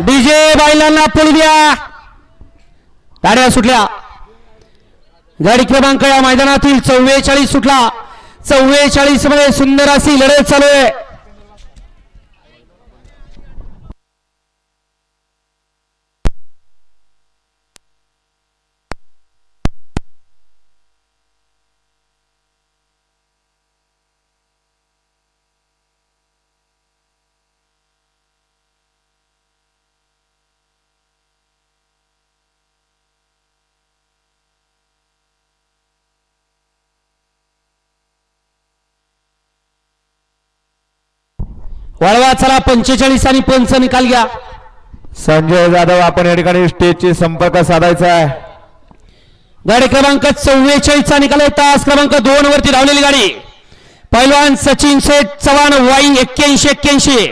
DJ बायलांना पुढे द्या. गाड्या सुटल्या. गाडी क्रमांक या मैदानातील 44 सुटला. 44 मध्ये सुंदर अशी लढत चालू आहे. वळवा चला. 45 आणि 5 निकाल घ्या. संजय जाधव आपण या ठिकाणी स्टेजची संपर्क साधायचा आहे. गाडी क्रमांक 44 चा निकाल आहे. तास क्रमांक 2 वरती धावलेली गाडी. पैलवान सचिन शेठ चव्हाण वाई 81-81.